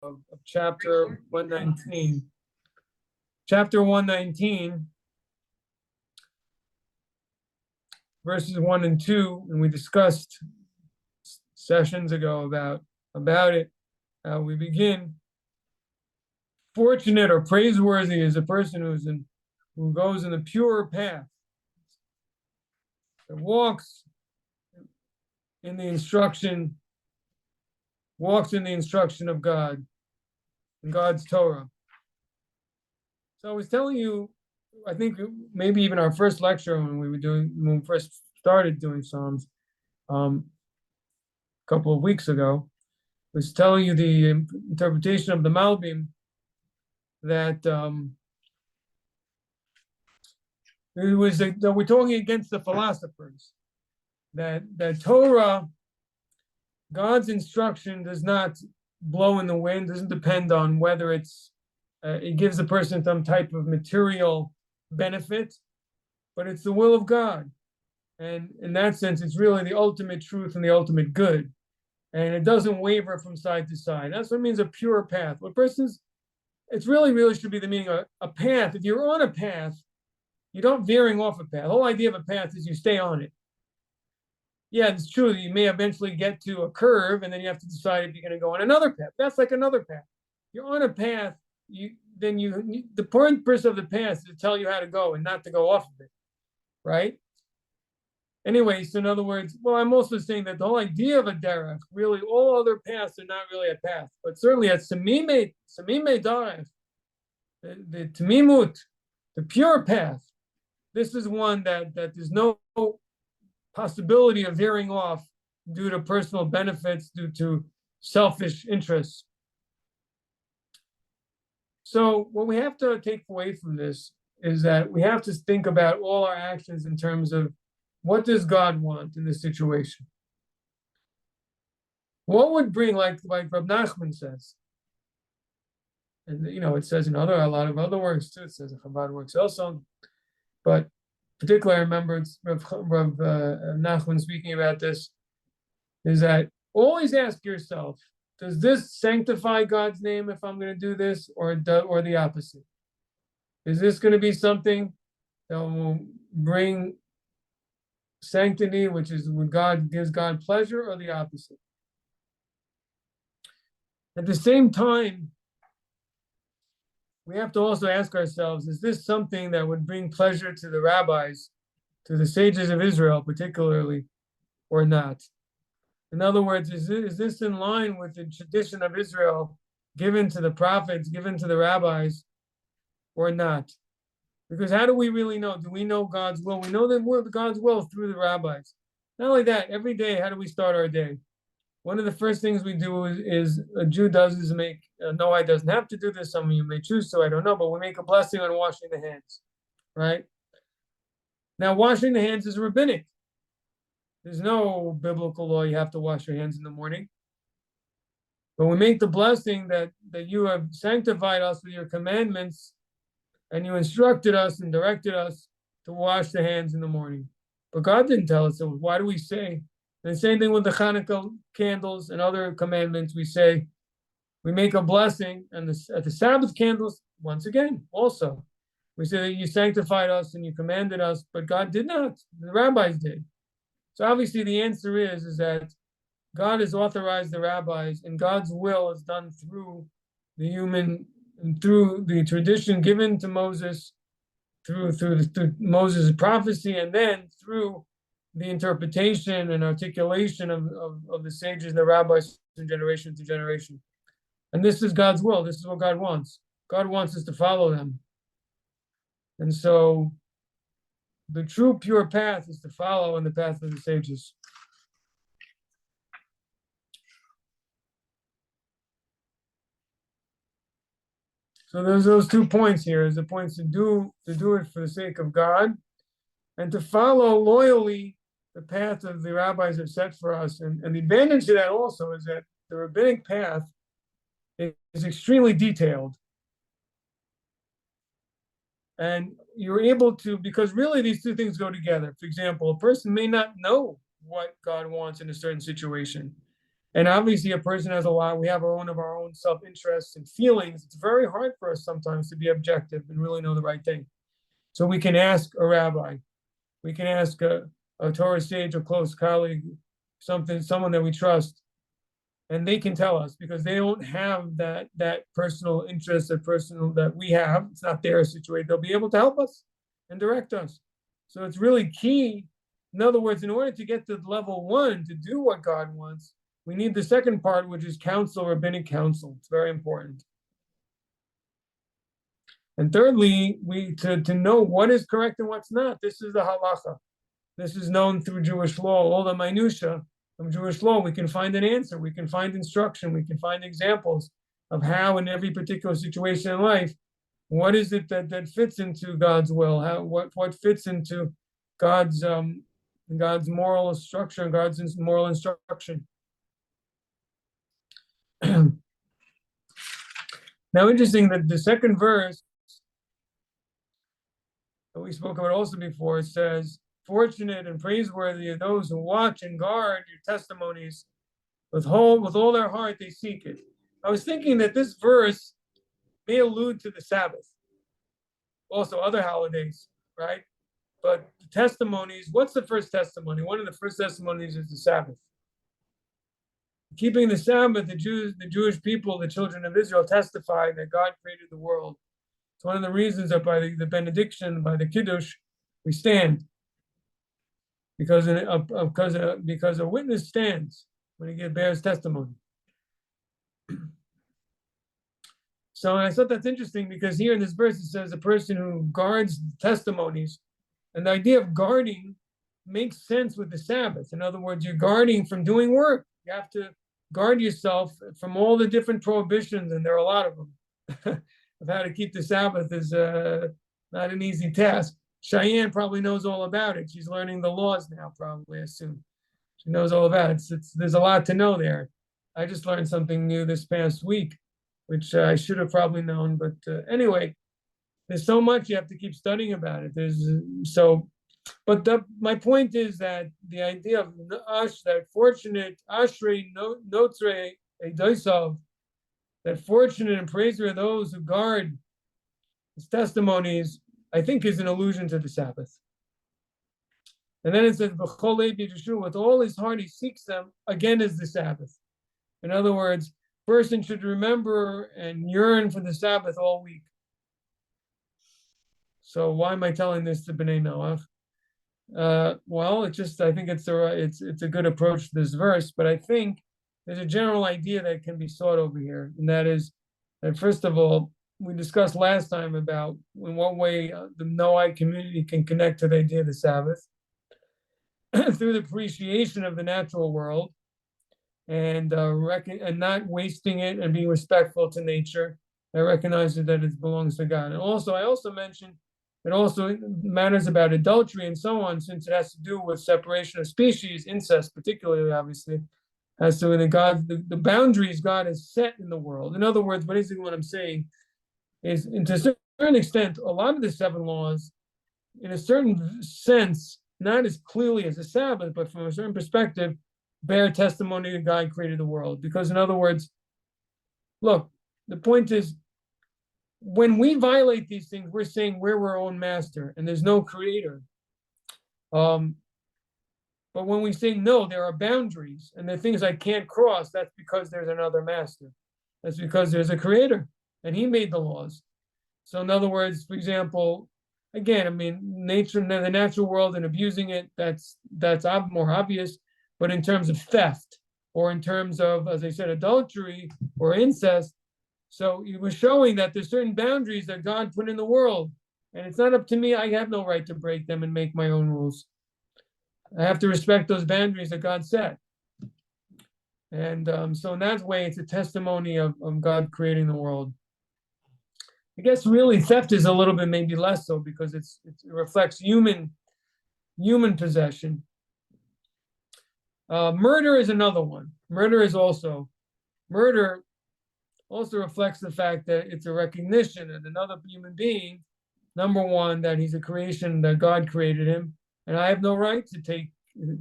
of chapter 119. Chapter 119, verses 1 and 2, and we discussed sessions ago about it. We begin. Fortunate or praiseworthy is a person who goes in the pure path, that walks in the instruction of God, in God's Torah. So I was telling you, I think maybe even our first lecture when we first started doing Psalms, a couple of weeks ago, was telling you the interpretation of the Malbim that that we're talking against the philosophers, that Torah, God's instruction, does not blow in the wind, doesn't depend on whether it gives a person some type of material benefit, but it's the will of God. And in that sense, it's really the ultimate truth and the ultimate good. And it doesn't waver from side to side. That's what it means, a pure path. It's really should be the meaning of a path. If you're on a path, you don't veering off a path. The whole idea of a path is you stay on it. Yeah, it's true that you may eventually get to a curve and then you have to decide if you're going to go on another path. That's like another path. You're on a path, the purpose of the path is to tell you how to go and not to go off of it, right? Anyway, so in other words, well, I'm also saying that the whole idea of a derech, really all other paths are not really a path, but certainly at samimei derech, the tamimut, the pure path, this is one that there's no possibility of veering off due to personal benefits, due to selfish interests. So what we have to take away from this is that we have to think about all our actions in terms of what does God want in this situation? What would bring, like Rab Nachman says, and it says in a lot of other works too. It says in Chabad works also, but particularly I remember it's Rav Nachman speaking about this, is that always ask yourself, does this sanctify God's name if I'm going to do this, or the opposite? Is this going to be something that will bring sanctity, which is when God gives God pleasure, or the opposite? At the same time, we have to also ask ourselves, is this something that would bring pleasure to the rabbis, to the sages of Israel particularly, or not? In other words, is this in line with the tradition of Israel given to the prophets, given to the rabbis, or not? Because how do we really know? Do we know God's will? We know God's will through the rabbis. Not only that, every day, how do we start our day? One of the first things we do is a Jew does is make, Noah doesn't have to do this, some of you may choose to, I don't know, but we make a blessing on washing the hands, right? Now, washing the hands is rabbinic. There's no biblical law you have to wash your hands in the morning. But we make the blessing that you have sanctified us with your commandments, and you instructed us and directed us to wash the hands in the morning. But God didn't tell us, so why do we say? And the same thing with the Hanukkah candles and other commandments. We make a blessing, and at the Sabbath candles, once again, also, we say that you sanctified us and you commanded us, but God did not. The rabbis did. So obviously the answer is that God has authorized the rabbis, and God's will is done through the human and through the tradition given to Moses, through Moses' prophecy, and then through the interpretation and articulation of the sages, the rabbis, from generation to generation. And this is God's will. This is what God wants. God wants us to follow them. And so the true pure path is to follow in the path of the sages. So there's those 2 points here. Is the points to do it for the sake of God, and to follow loyally the path of the rabbis have set for us. And the advantage of that also is that the rabbinic path is extremely detailed. And you're able to, because really these two things go together. For example, a person may not know what God wants in a certain situation. And obviously a person has a lot, we have our own self-interests and feelings. It's very hard for us sometimes to be objective and really know the right thing. So we can ask a rabbi, we can ask a Torah sage, a close colleague, someone that we trust, and they can tell us because they don't have that personal interest, that personal that we have. It's not their situation. They'll be able to help us and direct us. So it's really key. In other words, in order to get to level 1, to do what God wants, we need the second part, which is counsel, rabbinic counsel. It's very important. And thirdly, to know what is correct and what's not. This is the halacha. This is known through Jewish law. All the minutia of Jewish law, we can find an answer. We can find instruction. We can find examples of how, in every particular situation in life, what is it that fits into God's will? What fits into God's moral structure and God's moral instruction. Now, interesting that the second verse that we spoke about also before, it says, "Fortunate and praiseworthy are those who watch and guard your testimonies with all their heart they seek it." I was thinking that this verse may allude to the Sabbath, also other holidays, right? But the testimonies, what's the first testimony? One of the first testimonies is the Sabbath. Keeping the Sabbath, the Jewish people, the children of Israel testify that God created the world. It's one of the reasons that by the benediction, by the Kiddush, we stand. Because a witness stands when he bears testimony. So I thought that's interesting because here in this verse it says a person who guards testimonies, and the idea of guarding makes sense with the Sabbath. In other words, you're guarding from doing work. You have to guard yourself from all the different prohibitions, and there are a lot of them. Of how to keep the Sabbath is not an easy task. Cheyenne probably knows all about it. She's learning the laws now, probably, I assume. She knows all about it. There's a lot to know there. I just learned something new this past week, which I should have probably known. But anyway, there's so much you have to keep studying about it. My point is that the idea of that fortunate, Ashrei Notre Eidosav, that fortunate and praiseworthy are those who guard his testimonies, I think is an allusion to the Sabbath. And then it says, with all his heart he seeks them, again is the Sabbath. In other words, person should remember and yearn for the Sabbath all week. So why am I telling this to B'nai Noach? Well, I think it's a good approach to this verse, but I think there's a general idea that can be sought over here, and that is that first of all, we discussed last time about in what way the Noahide community can connect to the idea of the Sabbath through the appreciation of the natural world and not wasting it and being respectful to nature and recognizing that it belongs to God. And also, I also mentioned it also matters about adultery and so on, since it has to do with separation of species, incest particularly, obviously, as to the boundaries God has set in the world. In other words, basically what I'm saying is, to a certain extent, a lot of the 7 laws, in a certain sense, not as clearly as the Sabbath, but from a certain perspective, bear testimony that God created the world. Because in other words, look, the point is, when we violate these things, we're saying we're our own master and there's no creator. But when we say no, there are boundaries and there are things I can't cross, that's because there's another master. That's because there's a creator and he made the laws. So in other words, for example, again, I mean, nature, the natural world and abusing it, that's more obvious. But in terms of theft or in terms of, as I said, adultery or incest, so he was showing that there's certain boundaries that God put in the world. And it's not up to me. I have no right to break them and make my own rules. I have to respect those boundaries that God set. And so in that way, it's a testimony of God creating the world. I guess really theft is a little bit maybe less so because it reflects human possession. Murder is another one. Murder also reflects the fact that it's a recognition that another human being, number one, that he's a creation, that God created him, and I have no right to take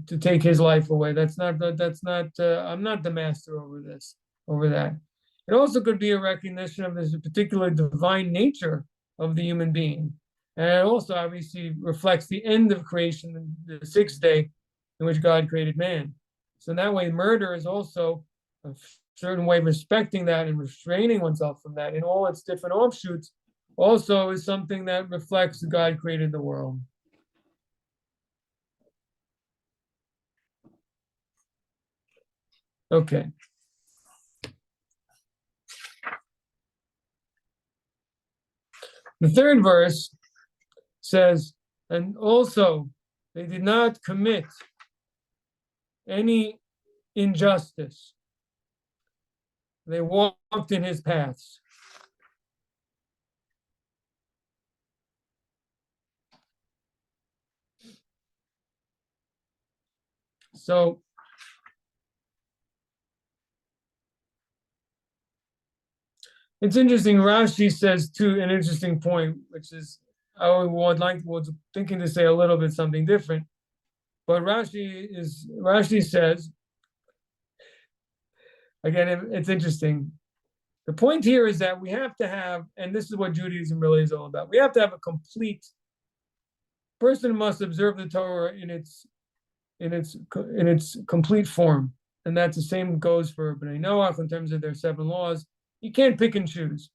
to take his life away. That's not, I'm not the master over that. It also could be a recognition of this particular divine nature of the human being. And it also obviously reflects the end of creation, the sixth day in which God created man. So in that way, murder is also a certain way of respecting that and restraining oneself from that in all its different offshoots, also is something that reflects God created the world. Okay. The third verse says, and also they did not commit any injustice. They walked in his paths. So it's interesting. Rashi says too an interesting point, which is I was thinking to say a little bit something different, but Rashi says again. It's interesting. The point here is that we have to have, and this is what Judaism really is all about. We have to have a complete person must observe the Torah in its complete form, and that's the same goes for Bnei Noach in terms of their 7 laws. You can't pick and choose.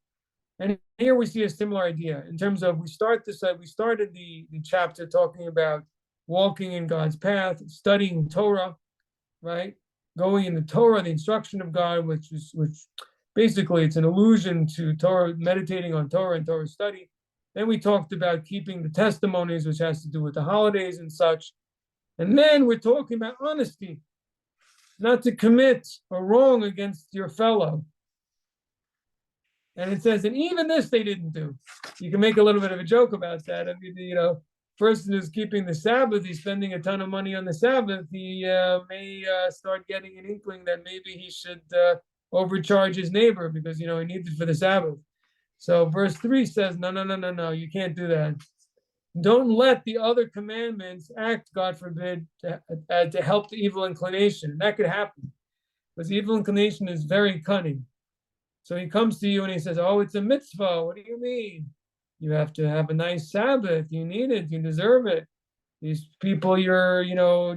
And here we see a similar idea in terms of we started the chapter talking about walking in God's path, studying Torah, right? Going in the Torah, the instruction of God, which basically it's an allusion to Torah, meditating on Torah and Torah study. Then we talked about keeping the testimonies, which has to do with the holidays and such. And then we're talking about honesty, not to commit a wrong against your fellow. And it says, and even this they didn't do. You can make a little bit of a joke about that. I mean, person who's keeping the Sabbath, he's spending a ton of money on the Sabbath, he may start getting an inkling that maybe he should overcharge his neighbor because, he needs it for the Sabbath. So verse 3 says, no, you can't do that. Don't let the other commandments act, God forbid, to help the evil inclination. And that could happen because the evil inclination is very cunning. So he comes to you and he says, oh, it's a mitzvah. What do you mean? You have to have a nice Sabbath. You need it. You deserve it. These people you're,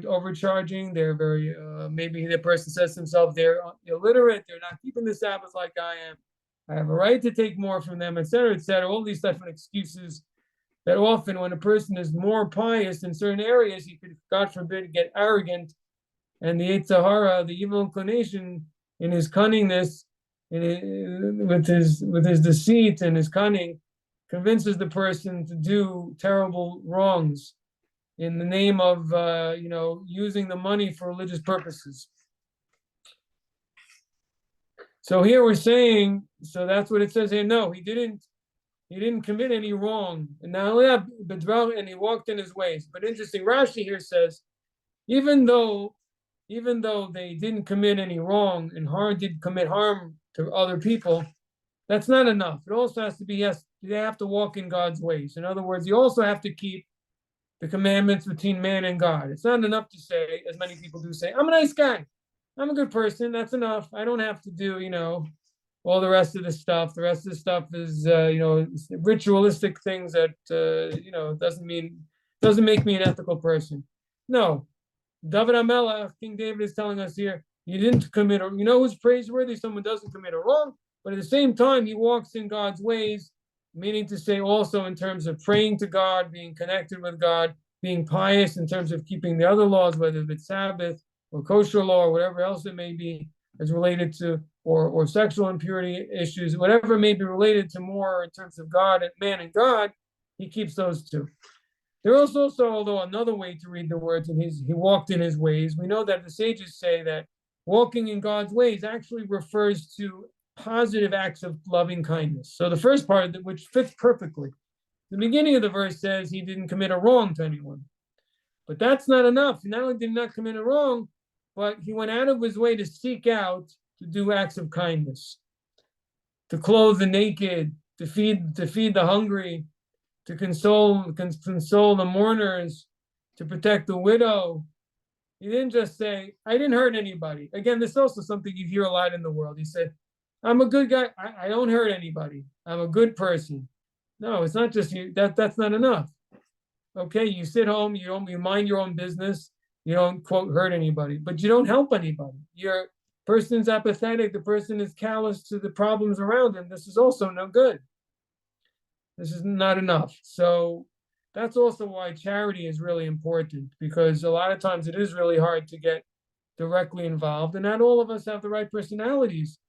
overcharging, they're very, maybe the person says to himself, they're illiterate. They're not keeping the Sabbath like I am. I have a right to take more from them, etc., etc. All these different excuses that often when a person is more pious in certain areas, he could, God forbid, get arrogant. And the Yetzer Hara, the evil inclination, in his cunningness, with his deceit and his cunning, convinces the person to do terrible wrongs in the name of using the money for religious purposes. So here we're saying, so that's what it says here. No, he didn't commit any wrong. And not only that, and he walked in his ways. But interesting, Rashi here says, even though they didn't commit any wrong and did commit harm to other people, that's not enough. It also has to be, yes, they have to walk in God's ways. In other words, you also have to keep the commandments between man and God. It's not enough to say, as many people do say, I'm a nice guy. I'm a good person. That's enough. I don't have to do, all the rest of the stuff. The rest of the stuff is, ritualistic things that, doesn't make me an ethical person. No. David HaMelech, King David is telling us here, you didn't commit, who's praiseworthy? Someone doesn't commit a wrong, but at the same time, he walks in God's ways, meaning to say also in terms of praying to God, being connected with God, being pious in terms of keeping the other laws, whether it's Sabbath or kosher law or whatever else it may be, as related to, or sexual impurity issues, whatever may be related to more in terms of God and man and God, he keeps those two. There is also, although another way to read the words, and he walked in his ways. We know that the sages say that walking in God's ways actually refers to positive acts of loving kindness. So the first part of it, which fits perfectly, the beginning of the verse says he didn't commit a wrong to anyone. But that's not enough. He not only did not commit a wrong, but he went out of his way to seek out to do acts of kindness, to clothe the naked, to feed the hungry, to console the mourners, to protect the widow, He didn't just say, I didn't hurt anybody. Again, this is also something you hear a lot in the world. He said, I'm a good guy. I don't hurt anybody. I'm a good person. No, it's not just you. That's not enough. Okay, you sit home, you mind your own business, you don't quote hurt anybody, but you don't help anybody. Your person's apathetic, the person is callous to the problems around him. This is also no good. This is not enough. So that's also why charity is really important, because a lot of times it is really hard to get directly involved, and not all of us have the right personalities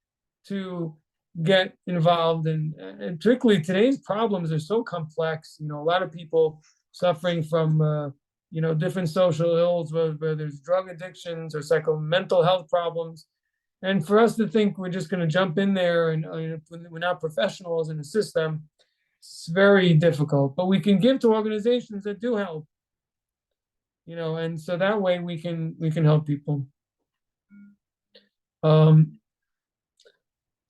to get involved in. And particularly today's problems are so complex. A lot of people suffering from different social ills, whether there's drug addictions or mental health problems. And for us to think we're just going to jump in there and we're not professionals and assist them, it's very difficult. But we can give to organizations that do help, and so that way we can help people.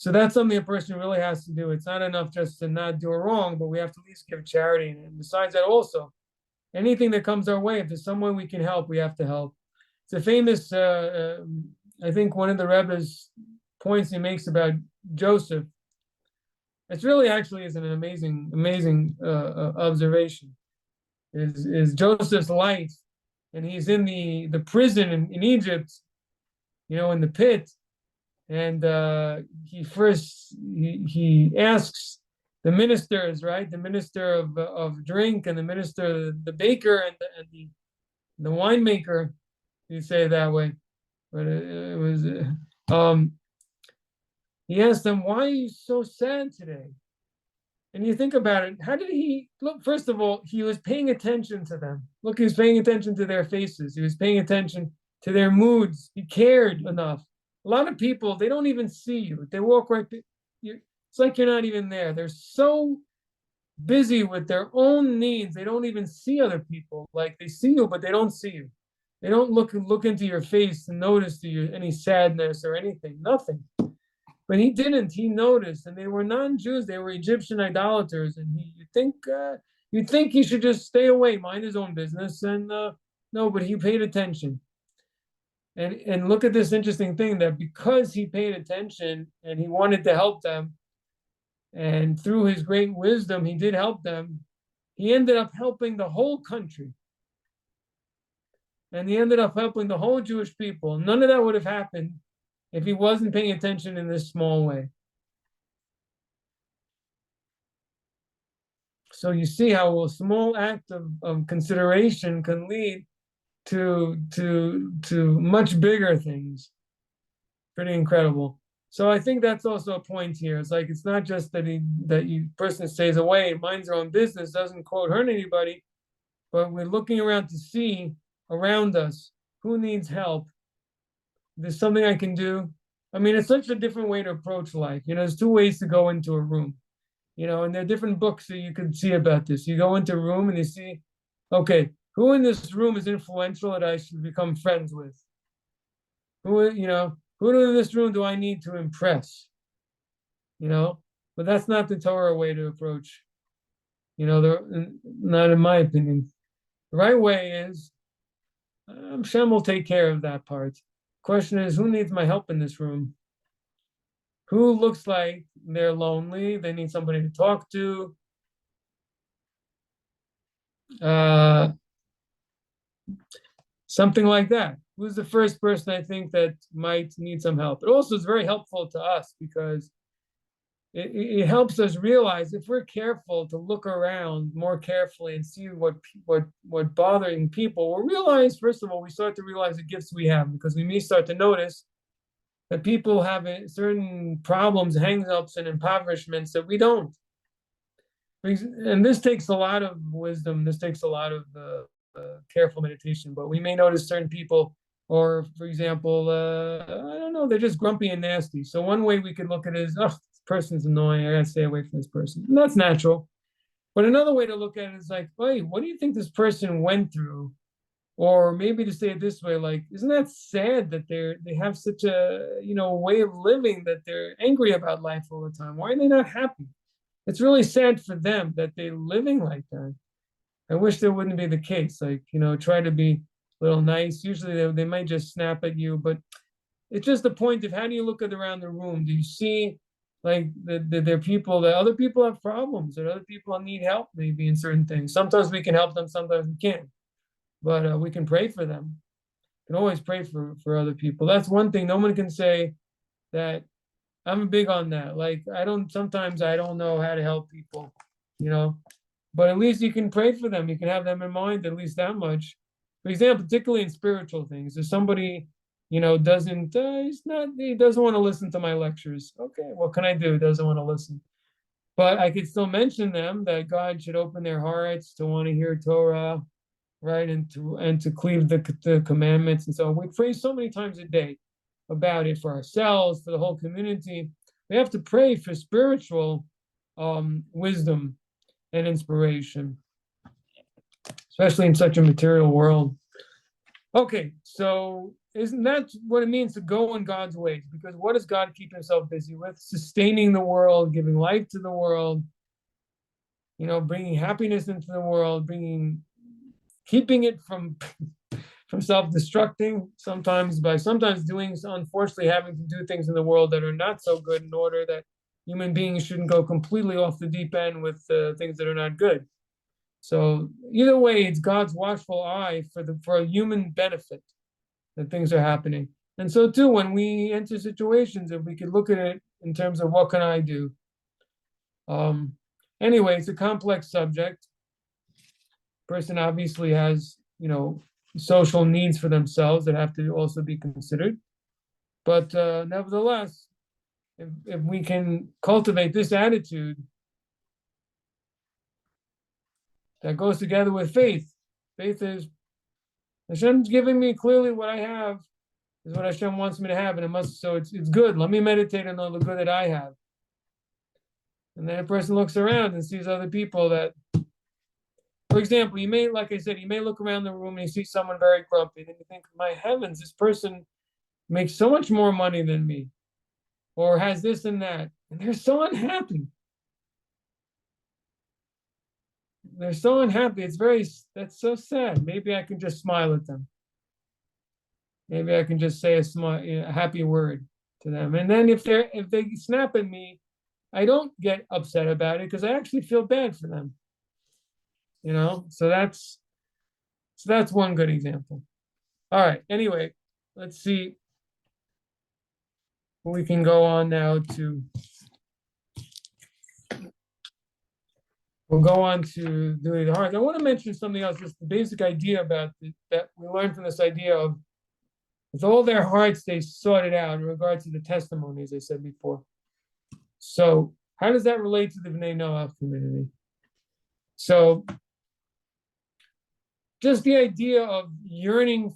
So that's something a person really has to do. It's not enough just to not do it wrong, but we have to at least give charity. And besides that, also, anything that comes our way, if there's someone we can help, we have to help. It's a famous, I think one of the Rebbe's points he makes about Joseph. It's really actually is an amazing observation. Is Joseph's life, and he's in the prison in Egypt, in the pit. And he asks the ministers, right? The minister of drink and the minister, the baker and the winemaker, you say it that way, but it was he asked them, why are you so sad today? And you think about it, how did he look? First of all, he was paying attention to them. Look, he was paying attention to their faces. He was paying attention to their moods. He cared enough. A lot of people, they don't even see you. They walk right. It's like you're not even there. They're so busy with their own needs. They don't even see other people. Like they see you, but they don't see you. They don't look into your face and notice any sadness or anything. Nothing. But he didn't. He noticed, and they were non-Jews. They were Egyptian idolaters, and you'd think he should just stay away, mind his own business, and no. But he paid attention. And look at this interesting thing, that because he paid attention and he wanted to help them, and through his great wisdom, he did help them, he ended up helping the whole country. And he ended up helping the whole Jewish people. None of that would have happened if he wasn't paying attention in this small way. So you see how a small act of consideration can lead to much bigger things. Pretty incredible. So I think that's also a point here. It's like, it's not just that person stays away, minds their own business, doesn't quote hurt anybody, but we're looking around to see around us who needs help. There's something I can do. I mean, it's such a different way to approach life. There's two ways to go into a room. And there are different books that you can see about this. You go into a room and you see, okay, who in this room is influential that I should become friends with? Who in this room do I need to impress? But that's not the Torah way to approach. Not in my opinion. The right way is, Hashem will take care of that part. Question is, who needs my help in this room? Who looks like they're lonely? They need somebody to talk to. Something like that. Who's the first person I think that might need some help? It also is very helpful to us, because it helps us realize, if we're careful to look around more carefully and see what bothering people, we'll realize, first of all, we start to realize the gifts we have, because we may start to notice that people have certain problems, hang-ups, and impoverishments that we don't. And this takes a lot of wisdom. This takes a lot of careful meditation. But we may notice certain people, or for example, I don't know, they're just grumpy and nasty. So one way we could look at it is, oh, this person's annoying. I gotta stay away from this person. And that's natural. But another way to look at it is like, hey, what do you think this person went through? Or maybe to say it this way, like, isn't that sad that they have such a way of living, that they're angry about life all the time? Why are they not happy? It's really sad for them that they're living like that. I wish that wouldn't be the case. Like, try to be little nice. Usually they might just snap at you, but it's just the point of how do you look at around the room? Do you see like that there are people that other people have problems, that other people need help maybe in certain things. Sometimes we can help them, sometimes we can't, but we can pray for them. We can always pray for other people. That's one thing. No one can say that. I'm big on that. Like sometimes I don't know how to help people, you know, but at least you can pray for them. You can have them in mind, at least that much. For example, particularly in spiritual things, if somebody, he doesn't want to listen to my lectures. Okay, what can I do? Doesn't want to listen. But I could still mention them that God should open their hearts to want to hear Torah, right? And to cleave the commandments. And so we pray so many times a day about it for ourselves, for the whole community. We have to pray for spiritual wisdom and inspiration, especially in such a material world. Okay, so isn't that what it means to go in God's ways? Because what does God keep himself busy with? Sustaining the world, giving life to the world, bringing happiness into the world, keeping it from self-destructing, sometimes doing, unfortunately, having to do things in the world that are not so good in order that human beings shouldn't go completely off the deep end with things that are not good. So either way, it's God's watchful eye for a human benefit that things are happening. And so too, when we enter situations, if we could look at it in terms of what can I do? Anyway, it's a complex subject. Person obviously has, social needs for themselves that have to also be considered. But nevertheless, if we can cultivate this attitude that goes together with faith is Hashem's giving me clearly what I have is what Hashem wants me to have, and it's good. Let me meditate on all the good that I have. And then a person looks around and sees other people that, for example, like I said, you may look around the room and you see someone very grumpy, and you think, my heavens, this person makes so much more money than me, or has this and that, and they're so unhappy. They're so unhappy. That's so sad. Maybe I can just smile at them. Maybe I can just say a happy word to them. And then if they snap at me, I don't get upset about it because I actually feel bad for them. So that's one good example. All right. Anyway, let's see. We can go on now to. We'll go on to doing the heart. I want to mention something else, just the basic idea about that we learned from this idea of with all their hearts, they sought it out in regards to the testimony, as I said before. So how does that relate to the Bnei Noach community? So just the idea of yearning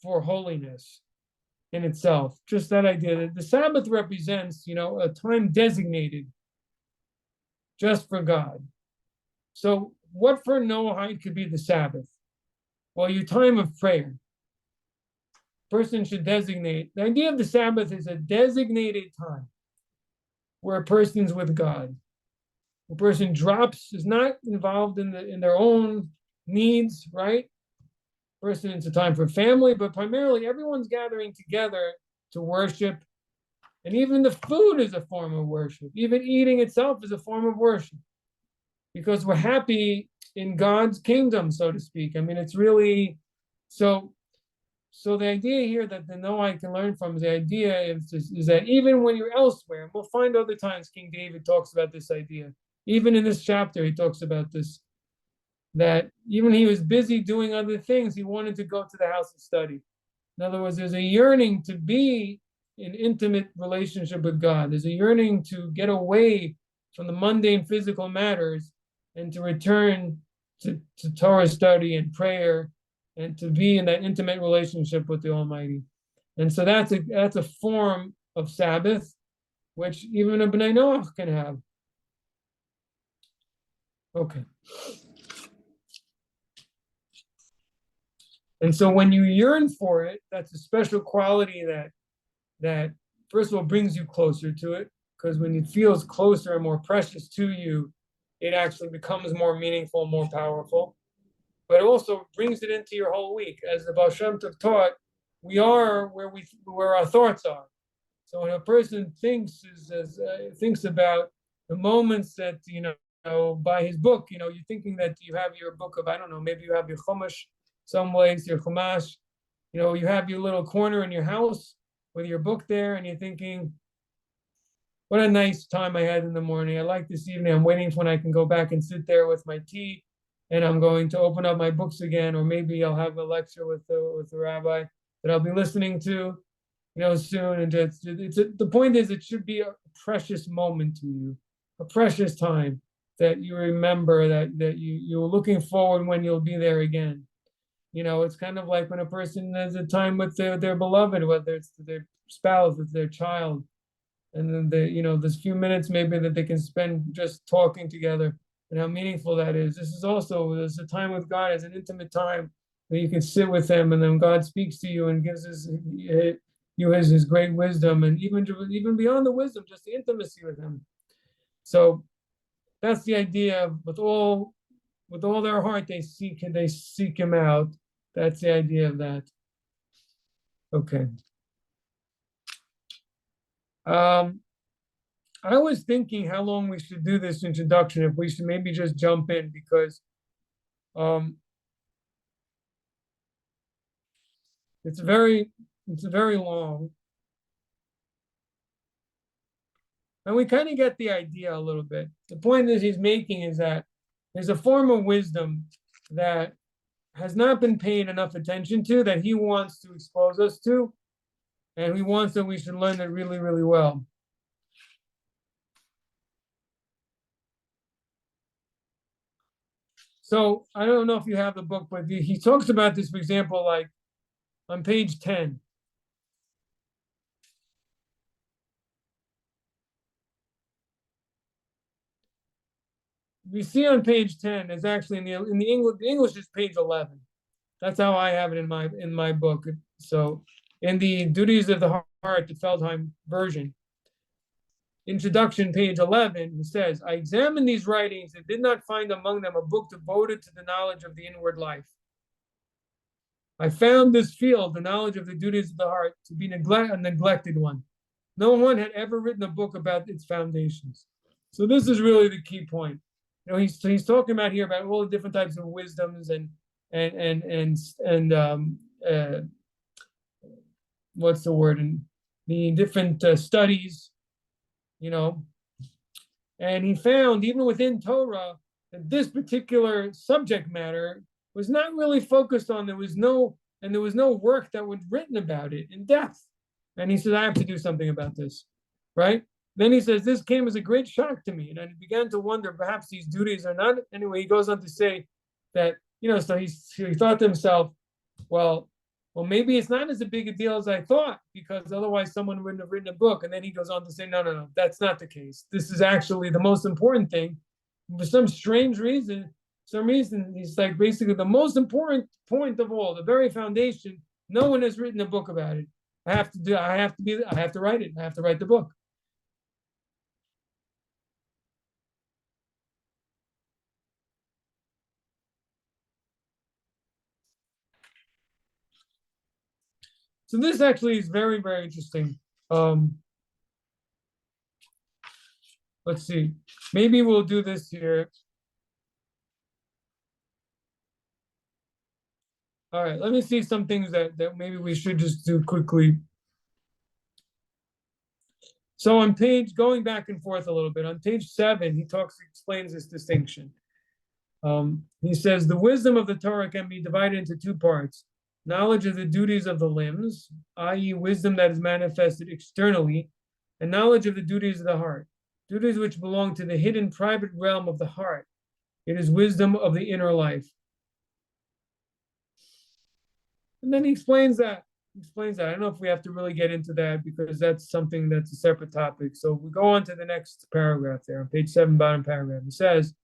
for holiness in itself, just that idea that the Sabbath represents, a time designated just for God. So what for Noahide could be the Sabbath? Well, your time of prayer. Person should designate. The idea of the Sabbath is a designated time where a person's with God. A person is not involved in their own needs, right? Person, it's a time for family, but primarily everyone's gathering together to worship. And even the food is a form of worship. Even eating itself is a form of worship. Because we're happy in God's kingdom, so to speak. I mean, it's really so the idea here that the Noahide can learn from is the idea is that even when you're elsewhere, and we'll find other times King David talks about this idea. Even in this chapter, he talks about this, that even he was busy doing other things, he wanted to go to the house of study. In other words, there's a yearning to be in intimate relationship with God. There's a yearning to get away from the mundane physical matters and to return to Torah study and prayer and to be in that intimate relationship with the Almighty. And so that's a form of Sabbath, which even a Bnei Noach can have. Okay. And so when you yearn for it, that's a special quality that first of all brings you closer to it, because when it feels closer and more precious to you, it actually becomes more meaningful, more powerful. But also also brings it into your whole week. As the Baal Shem Tov taught, we are where our thoughts are. So when a person thinks about the moments that by his book, you're thinking that you have your book of, I don't know, maybe you have your Chumash someplace, your Chumash, you have your little corner in your house with your book there, and you're thinking, what a nice time I had in the morning. I like this evening. I'm waiting for when I can go back and sit there with my tea, and I'm going to open up my books again, or maybe I'll have a lecture with the rabbi that I'll be listening to, soon. And the point is, it should be a precious moment to you, a precious time that you remember that you're looking forward when you'll be there again. It's kind of like when a person has a time with their beloved, whether it's their spouse, it's their child, and then there's few minutes maybe that they can spend just talking together, and how meaningful that is. This is also, there's a time with God as an intimate time where you can sit with him, and then God speaks to you and gives his great wisdom, and even beyond the wisdom, just the intimacy with him. So that's the idea. With all their heart, they seek him out. That's the idea of that. Okay. I was thinking how long we should do this introduction, if we should maybe just jump in, because it's very long. And we kind of get the idea a little bit. The point that he's making is that there's a form of wisdom that has not been paid enough attention to, that he wants to expose us to, and he wants that we should learn it really, really well. So I don't know if you have the book, but he talks about this, for example, like on page 10. We see on page 10 is actually in the English is page 11. That's how I have it in my book. So in the Duties of the Heart, the Feldheim version, introduction, page 11, he says, I examined these writings and did not find among them a book devoted to the knowledge of the inward life. I found this field, the knowledge of the duties of the heart, to be a neglected one. No one had ever written a book about its foundations. So this is really the key point. He's talking about here about all the different types of wisdoms and what's the word, and the different studies, and he found even within Torah that this particular subject matter was not really focused on. There was no work that was written about it in depth. And he said, I have to do something about this, right? Then he says, this came as a great shock to me. And I began to wonder, perhaps these duties are not. Anyway, he goes on to say that, so he thought to himself, well, maybe it's not as big a deal as I thought, because otherwise someone wouldn't have written a book. And then he goes on to say, no, that's not the case. This is actually the most important thing. For some strange reason, he's like, basically the most important point of all, the very foundation, no one has written a book about it. I have to write it. I have to write the book. So this actually is very, very interesting. Let's see. Maybe we'll do this here. All right, let me see some things that maybe we should just do quickly. So on going back and forth a little bit, on page 7, he explains this distinction. He says, the wisdom of the Torah can be divided into two parts. Knowledge of the duties of the limbs, i.e. wisdom that is manifested externally, and knowledge of the duties of the heart, duties which belong to the hidden private realm of the heart. It is wisdom of the inner life. And then he explains that. I don't know if we have to really get into that, because that's something that's a separate topic. So we go on to the next paragraph there on page 7, bottom paragraph. It says,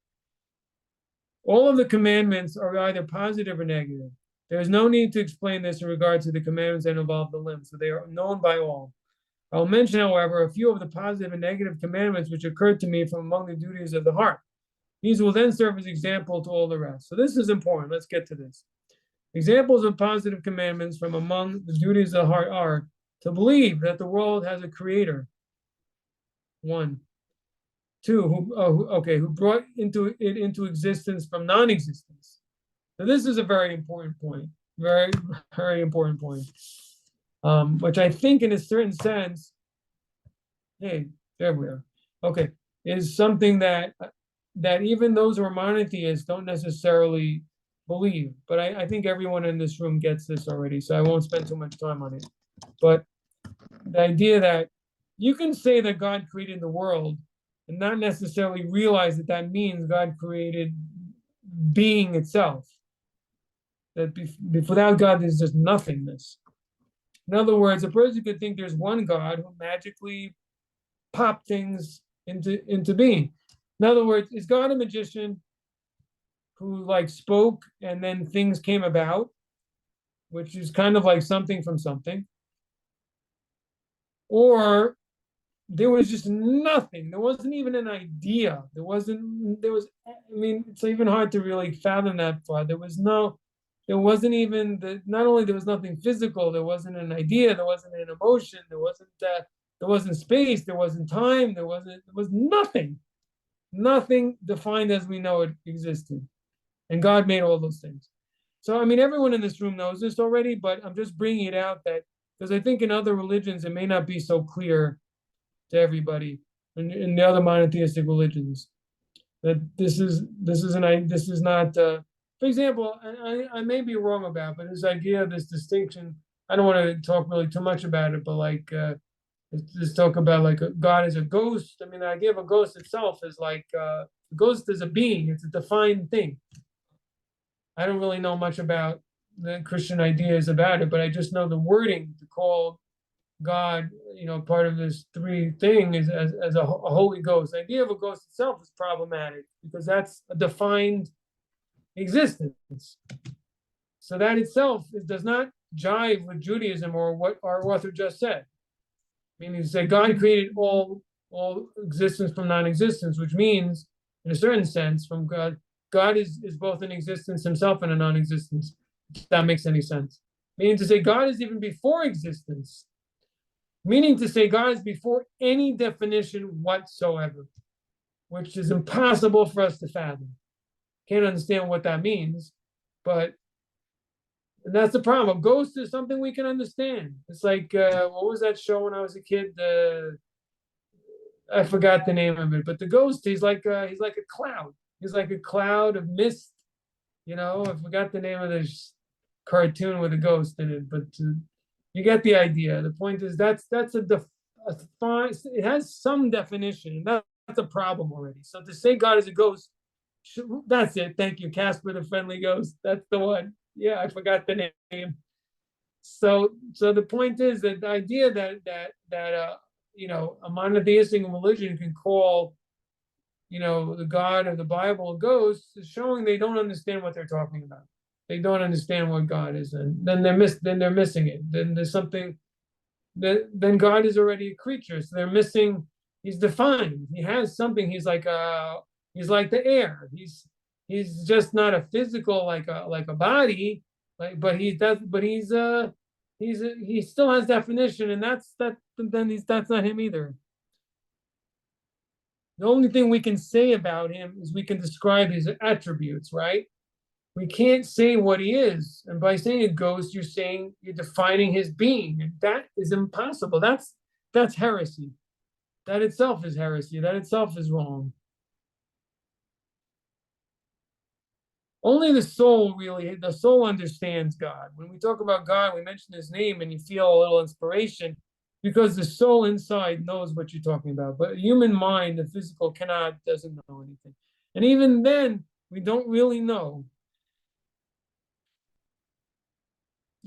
all of the commandments are either positive or negative. There is no need to explain this in regard to the commandments that involve the limbs, so they are known by all. I will mention, however, a few of the positive and negative commandments which occurred to me from among the duties of the heart. These will then serve as example to all the rest. So this is important. Let's get to this. Examples of positive commandments from among the duties of the heart are to believe that the world has a creator. One. Two, who brought it into existence from non-existence. So this is a very important point. Very, very important point. Which I think in a certain sense, hey, there we are. Okay, is something that even those who are monotheists don't necessarily believe. But I think everyone in this room gets this already, so I won't spend too much time on it. But the idea that you can say that God created the world and not necessarily realize that that means God created being itself. That without God, there's just nothingness. In other words, a person could think there's one God who magically popped things into being. In other words, is God a magician who like spoke and then things came about, which is kind of like something from something? Or there was just nothing. There wasn't even an idea. There was, I mean, it's even hard to really fathom that far. There wasn't even not only there was nothing physical, there wasn't an idea, there wasn't an emotion, there wasn't space, there wasn't time, there was nothing. Nothing defined as we know it existed. And God made all those things. So, I mean, everyone in this room knows this already, but I'm just bringing it out that because I think in other religions, it may not be so clear to everybody in the other monotheistic religions that this is not, for example, I may be wrong about, but this idea of this distinction, I don't want to talk really too much about it, but like, let's talk about like God as a ghost. I mean, the idea of a ghost itself is like, a ghost is a being, it's a defined thing. I don't really know much about the Christian ideas about it, but I just know the wording to call God, part of this three thing is as a Holy Ghost. The idea of a ghost itself is problematic because that's a defined existence. So that itself does not jive with Judaism or what our author just said. Meaning to say God created all existence from non-existence, which means, in a certain sense, from God is both in existence himself and a non-existence, if that makes any sense. Meaning to say God is even before existence. Meaning to say God is before any definition whatsoever, which is impossible for us to fathom. Can't understand what that means, but that's the problem. A ghost is something we can understand. It's like, what was that show when I was a kid? I forgot the name of it, but the ghost, he's like a cloud. He's like a cloud of mist. I forgot the name of this cartoon with a ghost in it, but you get the idea. The point is that's a defined. It has some definition. That's a problem already. So to say God is a ghost, that's it. Thank you, Casper the Friendly Ghost. That's the one. Yeah, I forgot the name. So the point is that the idea that a monotheistic religion can call the God of the Bible a ghost is showing they don't understand what they're talking about. They don't understand what God is, and then they're missing it. Then there's something then God is already a creature, so they're missing. He's defined. He has something. He's like the air. He's just not a physical like a body, but he still has definition, and that's not him either. The only thing we can say about him is we can describe his attributes, right? We can't say what he is. And by saying a ghost, you're defining his being. And that is impossible. That's heresy. That itself is heresy. That itself is wrong. Only the soul understands God. When we talk about God, we mention his name and you feel a little inspiration because the soul inside knows what you're talking about. But human mind, the physical, doesn't know anything. And even then, we don't really know.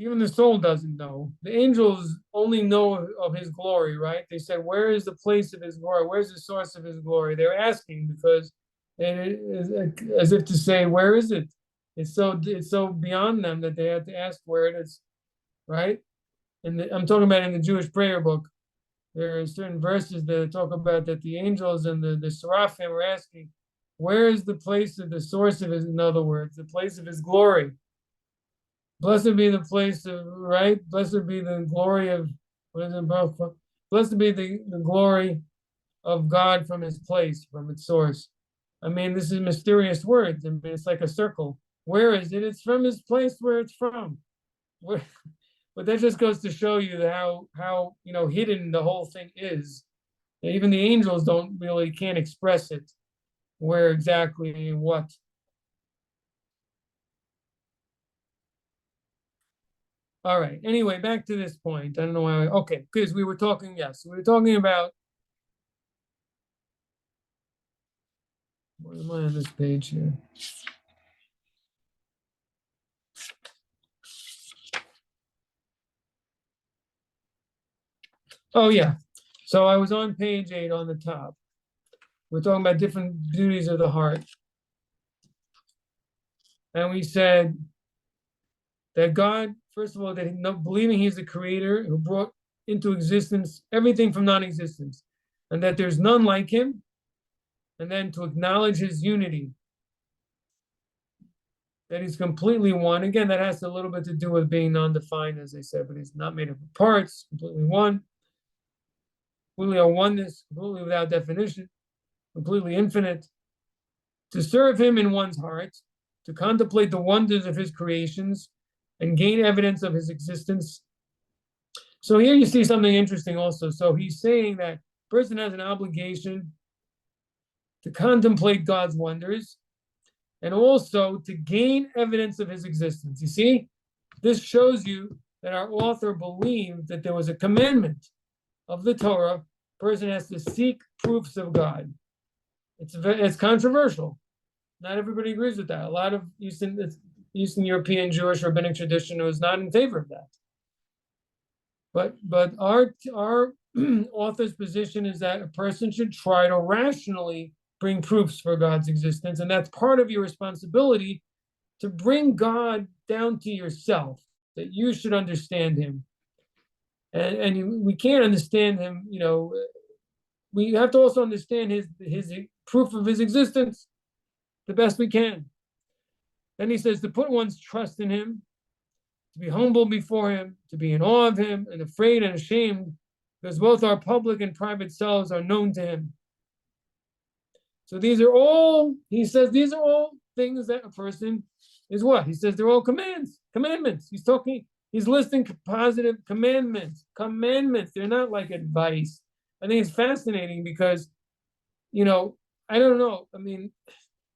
Even the soul doesn't know. The angels only know of his glory, right? They said, where is the place of his glory? Where's the source of his glory? They're asking because it is as if to say, where is it? It's so beyond them that they have to ask where it is, right? And I'm talking about in the Jewish prayer book. There are certain verses that talk about that the angels and the seraphim are asking, Where is the place of the source of his, in other words, the place of his glory? Blessed be the place of, right? Blessed be the glory of, what is it, blessed be the glory of God from his place, from its source. I mean, this is mysterious words. I mean, it's like a circle. Where is it? It's from his place where it's from. Where, but that just goes to show you how hidden the whole thing is. Even the angels can't express it. Where exactly what. All right. Anyway, back to this point. I don't know why. Okay, because we were talking. Yes, we were talking about. Where am I on this page here? Oh yeah. So I was on page 8 on the top. We're talking about different beauties of the heart. And we said that God, first of all, that believing he's the creator who brought into existence everything from non-existence, and that there's none like him, and then to acknowledge his unity, that he's completely one. Again, that has a little bit to do with being non-defined, as I said, but he's not made up of parts, completely one, completely a oneness, completely without definition, completely infinite. To serve him in one's heart, to contemplate the wonders of his creations, and gain evidence of his existence. So here you see something interesting also. So he's saying that a person has an obligation to contemplate God's wonders and also to gain evidence of his existence. You see, this shows you that our author believed that there was a commandment of the Torah. A person has to seek proofs of God. It's controversial. Not everybody agrees with that. A lot of Eastern European Jewish rabbinic tradition was not in favor of that. But our author's position is that a person should try to rationally bring proofs for God's existence, and that's part of your responsibility to bring God down to yourself, that you should understand him. We can't understand him, we have to also understand his proof of his existence the best we can. Then he says to put one's trust in him, to be humble before him, to be in awe of him, and afraid and ashamed, because both our public and private selves are known to him. So these are all, he says, these are all things that a person is what? He says they're all commandments. He's listing positive commandments. They're not like advice. I think it's fascinating because, I don't know. I mean,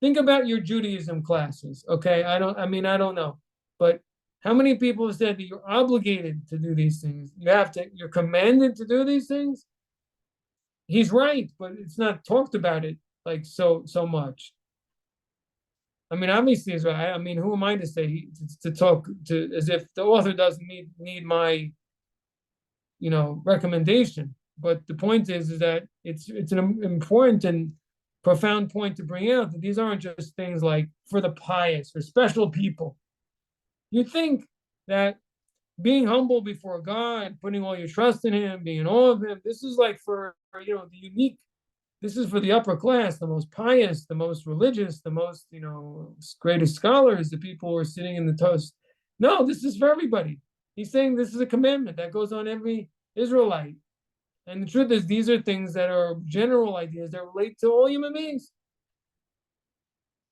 think about your Judaism classes, okay? I don't know. But how many people have said that you're obligated to do these things? You're commanded to do these things? He's right, but it's not talked about it like so much. I mean, obviously he's right. I mean, who am I to say to talk to as if the author doesn't need my recommendation? But the point is that it's an important and profound point to bring out, that these aren't just things like for the pious, for special people. You think that being humble before God, putting all your trust in him, being in awe of him, this is like for the unique, this is for the upper class, the most pious, the most religious, the most, greatest scholars, the people who are sitting in the toast. No, this is for everybody. He's saying this is a commandment that goes on every Israelite. And the truth is, these are things that are general ideas that relate to all human beings.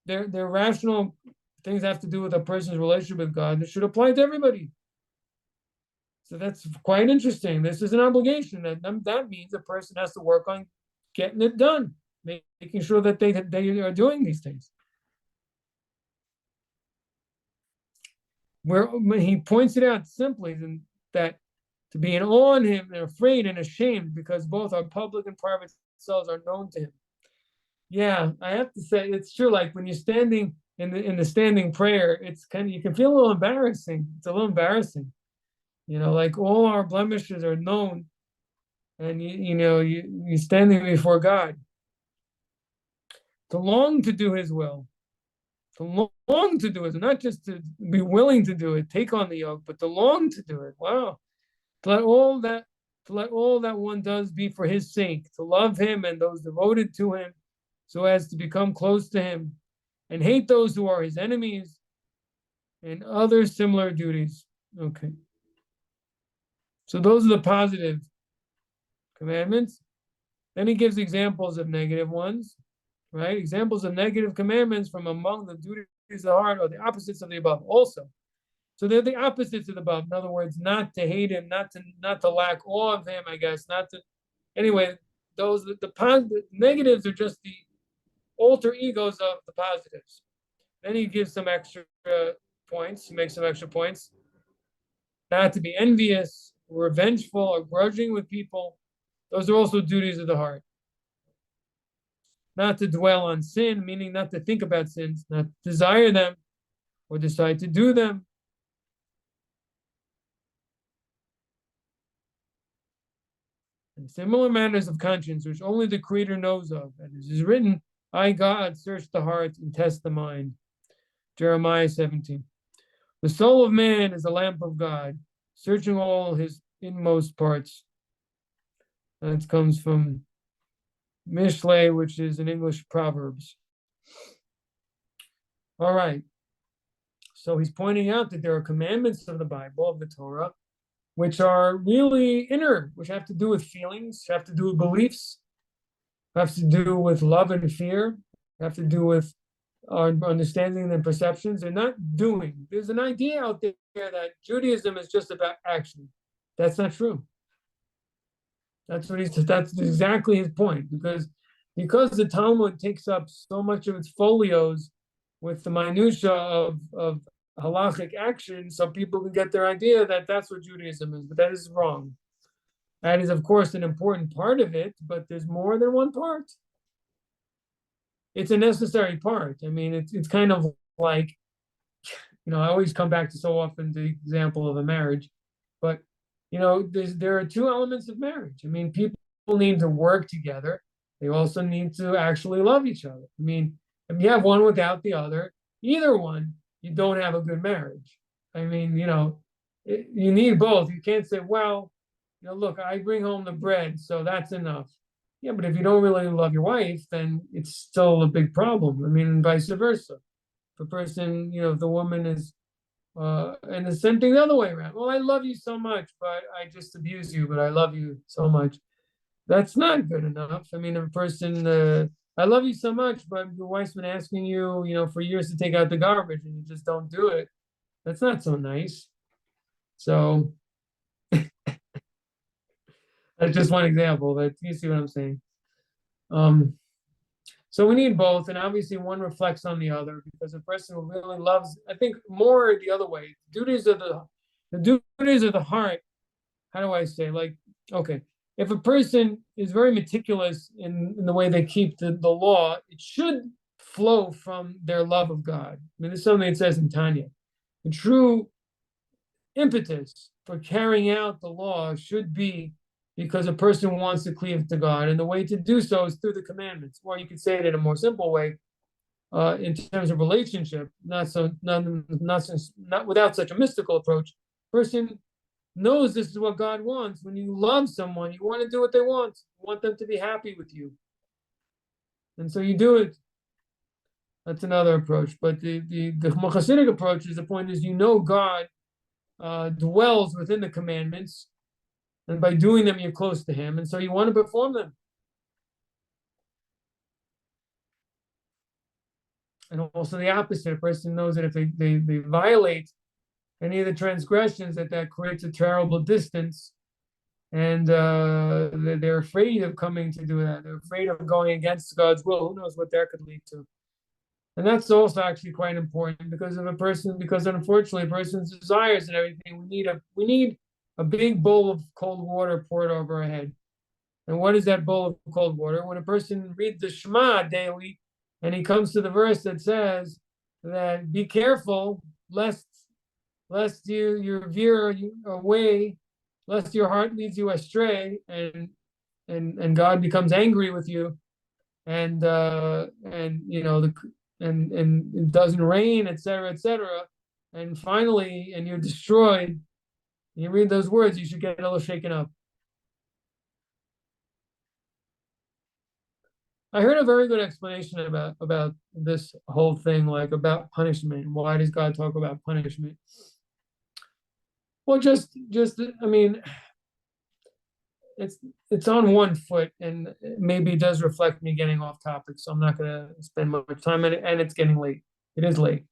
They're rational things that have to do with a person's relationship with God that should apply to everybody. So that's quite interesting. This is an obligation that means a person has to work on getting it done, making sure that they are doing these things. Where he points it out simply that to be in awe of him and afraid and ashamed, because both our public and private selves are known to him. Yeah, I have to say it's true. Like when you're standing in the standing prayer, it's you can feel a little embarrassing. It's a little embarrassing, like all our blemishes are known, and you're standing before God. To long to do his will, to long to do it, not just to be willing to do it, take on the yoke, but to long to do it. Wow. To let all that one does be for his sake, to love him and those devoted to him, so as to become close to him, and hate those who are his enemies, and other similar duties. Okay. So those are the positive commandments. Then he gives examples of negative ones, right? Examples of negative commandments from among the duties of the heart are the opposites of the above also. So they're the opposites of the above. In other words, not to hate him, not to lack awe of him, I guess, not to anyway, those the negatives are just the alter egos of the positives. Then he gives some extra points, he makes some extra points. Not to be envious, or revengeful, or grudging with people. Those are also duties of the heart. Not to dwell on sin, meaning not to think about sins, not to desire them, or decide to do them. And similar matters of conscience, which only the Creator knows of. And it is written, I, God, search the heart and test the mind. Jeremiah 17. The soul of man is a lamp of God, searching all his inmost parts. That comes from Mishle, which is in English Proverbs. All right. So he's pointing out that there are commandments of the Bible, of the Torah, which are really inner, which have to do with feelings, have to do with beliefs, have to do with love and fear, have to do with our understanding and perceptions. They're not doing. There's an idea out there that Judaism is just about action. That's not true. That's exactly his point, because the Talmud takes up so much of its folios with the minutia of halachic action, so people can get their idea that that's what Judaism is, but that is wrong. That is, of course, an important part of it, but there's more than one part. It's a necessary part. I mean, it's kind of like, I always come back to so often the example of a marriage, but there are two elements of marriage. I mean, people need to work together. They also need to actually love each other. I mean, if you have one without the other, either one, you don't have a good marriage. I mean, you need both. You can't say, well, look, I bring home the bread, so that's enough. Yeah, but if you don't really love your wife, then it's still a big problem. I mean, and vice versa. If a person, if the woman is, and the same thing the other way around. Well, I love you so much, but I just abuse you, but I love you so much. That's not good enough. I mean, if a person, I love you so much, but your wife's been asking you, for years to take out the garbage and you just don't do it. That's not so nice. So that's just one example, but you see what I'm saying. So we need both, and obviously one reflects on the other, because a person who really loves, I think, more the other way. Duties of the duties of the heart. How do I say? Like, okay, if a person is very meticulous in the way they keep the law, it should flow from their love of God. I mean, there's something it says in Tanya. The true impetus for carrying out the law should be because a person wants to cleave to God, and the way to do so is through the commandments. Or you could say it in a more simple way, in terms of relationship, not without such a mystical approach. Person knows this is what God wants. When you love someone, you want to do what they want. You want them to be happy with you, and so you do it. That's another approach. But the Hasidic approach is, the point is, God dwells within the commandments, and by doing them, you're close to him, and so you want to perform them. And also the opposite, a person knows that if they violate any of the transgressions, that creates a terrible distance, and they're afraid of coming to do that. They're afraid of going against God's will. Who knows what that could lead to? And that's also actually quite important, because unfortunately a person's desires and everything, we need a big bowl of cold water poured over our head. And what is that bowl of cold water? When a person reads the Shema daily, and he comes to the verse that says that be careful lest you veer away, lest your heart leads you astray, and God becomes angry with you, and it doesn't rain, etc., and finally, and you're destroyed. You read those words, you should get a little shaken up. I heard a very good explanation about this whole thing, like about punishment. Why does God talk about punishment? Well, just I mean, it's it's on one foot, and maybe it does reflect me getting off topic. So I'm not gonna spend much time in it, and it's getting late. It is late.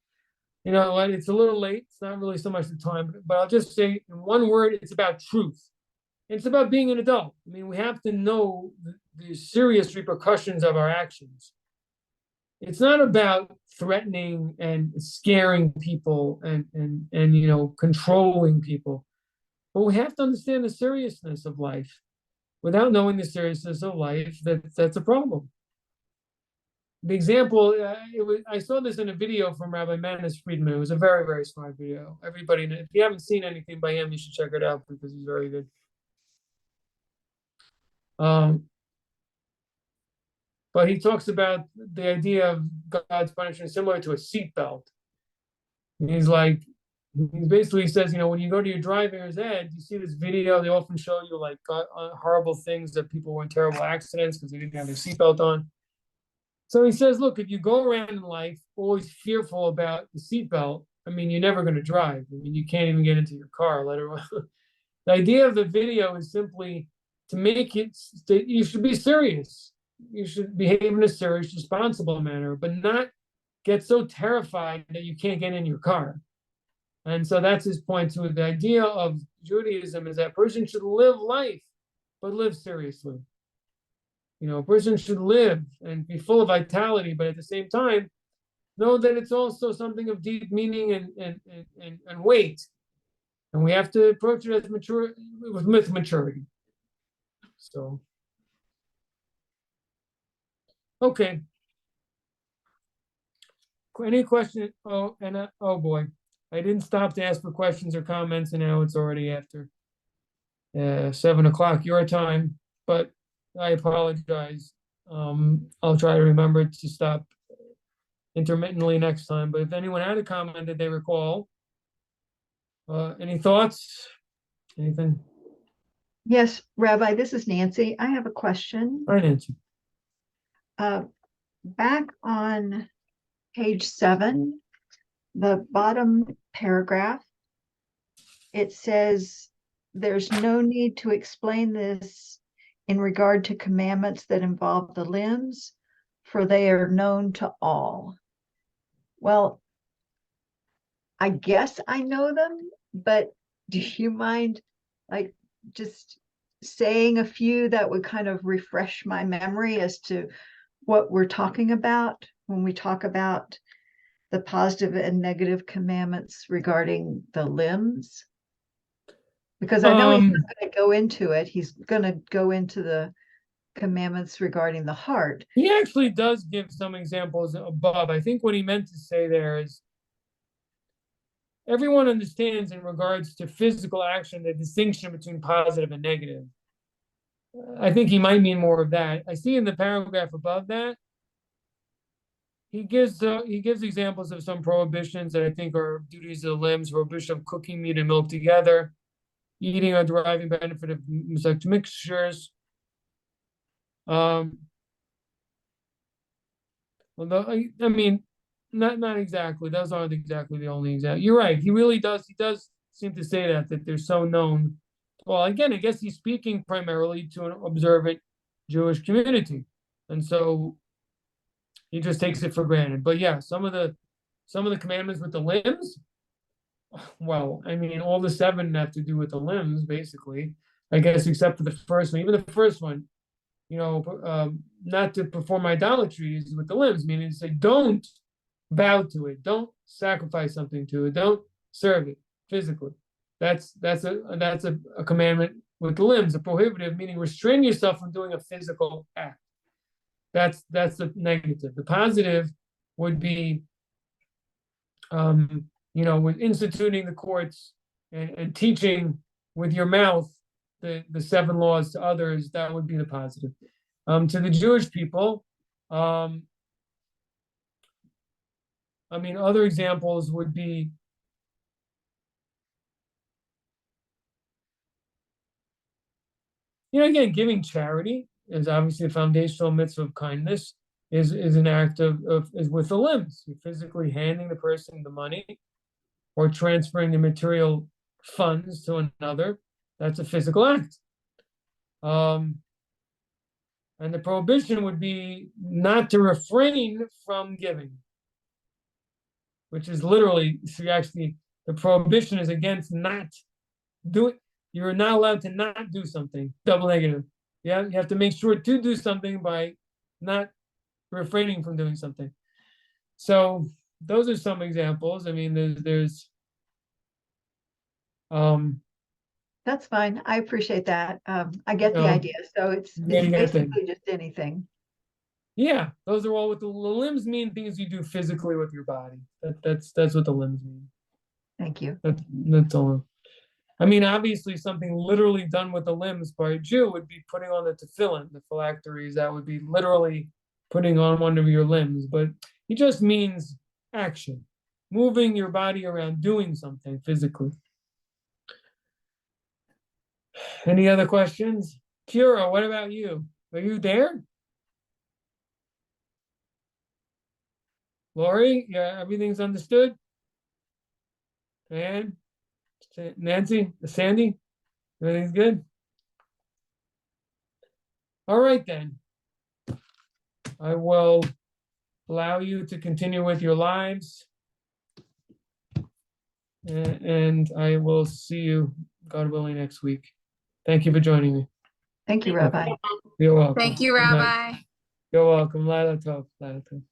You know what? It's a little late. It's not really so much the time, but I'll just say in one word, it's about truth. It's about being an adult. I mean, we have to know the serious repercussions of our actions. It's not about threatening and scaring people and controlling people. But we have to understand the seriousness of life. Without knowing the seriousness of life, that's a problem. The example, I saw this in a video from Rabbi Manis Friedman. It was a very, very smart video. Everybody, if you haven't seen anything by him, you should check it out because he's very good. But he talks about the idea of God's punishment similar to a seatbelt. He's like, he basically says, when you go to your driver's ed, you see this video, they often show you like horrible things that people were in terrible accidents because they didn't have their seatbelt on. So he says, look, if you go around in life always fearful about the seatbelt, I mean, you're never going to drive. I mean, you can't even get into your car, let alone. The idea of the video is simply to make it that you should be serious. You should behave in a serious, responsible manner, but not get so terrified that you can't get in your car. And so that's his point to it. The idea of Judaism is that a person should live life, but live seriously. A person should live and be full of vitality, but at the same time, know that it's also something of deep meaning and weight. And we have to approach it as with maturity. So, okay. Any question? Oh, and oh boy, I didn't stop to ask for questions or comments, and now it's already after 7 o'clock your time. But I apologize. I'll try to remember to stop intermittently next time. But if anyone had a comment that they recall, any thoughts? Anything? Yes, Rabbi, this is Nancy. I have a question. Hi, Nancy. Back on page 7, the bottom paragraph, it says there's no need to explain this in regard to commandments that involve the limbs, for they are known to all. Well, I guess I know them, but do you mind like just saying a few that would kind of refresh my memory as to what we're talking about when we talk about the positive and negative commandments regarding the limbs? Because I know he's not going to go into it. He's going to go into the commandments regarding the heart. He actually does give some examples above. I think what he meant to say there is everyone understands in regards to physical action the distinction between positive and negative. I think he might mean more of that. I see in the paragraph above that he gives examples of some prohibitions that I think are duties of the limbs, prohibition of cooking meat and milk together, eating or deriving benefit of such mixtures. Well, I mean, not exactly. Those aren't exactly the only example. You're right. He really does. He does seem to say that they're so known. Well, again, I guess he's speaking primarily to an observant Jewish community, and so he just takes it for granted. But yeah, some of the commandments with the limbs. Well, I mean, all the 7 have to do with the limbs, basically. I guess except for the first one. Even the first one, not to perform idolatry is with the limbs, meaning to say, don't bow to it, don't sacrifice something to it, don't serve it physically. That's a commandment with the limbs. A prohibitive, meaning restrain yourself from doing a physical act. That's the negative. The positive would be, with instituting the courts and teaching with your mouth the 7 laws to others. That would be the positive. To the Jewish people, I mean, other examples would be again, giving charity. is obviously a foundational mitzvah of kindness, is an act is with the limbs. You're physically handing the person the money or transferring the material funds to another. That's a physical act. And the prohibition would be not to refrain from giving, which is literally, so actually, the prohibition is against not doing. You're not allowed to not do something. Double negative. Yeah, you have to make sure to do something by not refraining from doing something. So those are some examples. I mean, there's That's fine. I appreciate that. I get the No. idea. So it's Getting at things. basically just anything. Yeah, those are all what the limbs mean, things you do physically with your body. That's what the limbs mean. Thank you. That's all. I mean, obviously, something literally done with the limbs by a Jew would be putting on the tefillin, the phylacteries. That would be literally putting on one of your limbs. But he just means action, moving your body around, doing something physically. Any other questions? Kira, what about you? Are you there? Lori, yeah, everything's understood? And Nancy, Sandy, everything's good? All right, then. I will allow you to continue with your lives. And I will see you, God willing, next week. Thank you for joining me. Thank you, Rabbi. You're welcome. Thank you, Good night. Rabbi. You're welcome. Laila Tov. Laila Tov.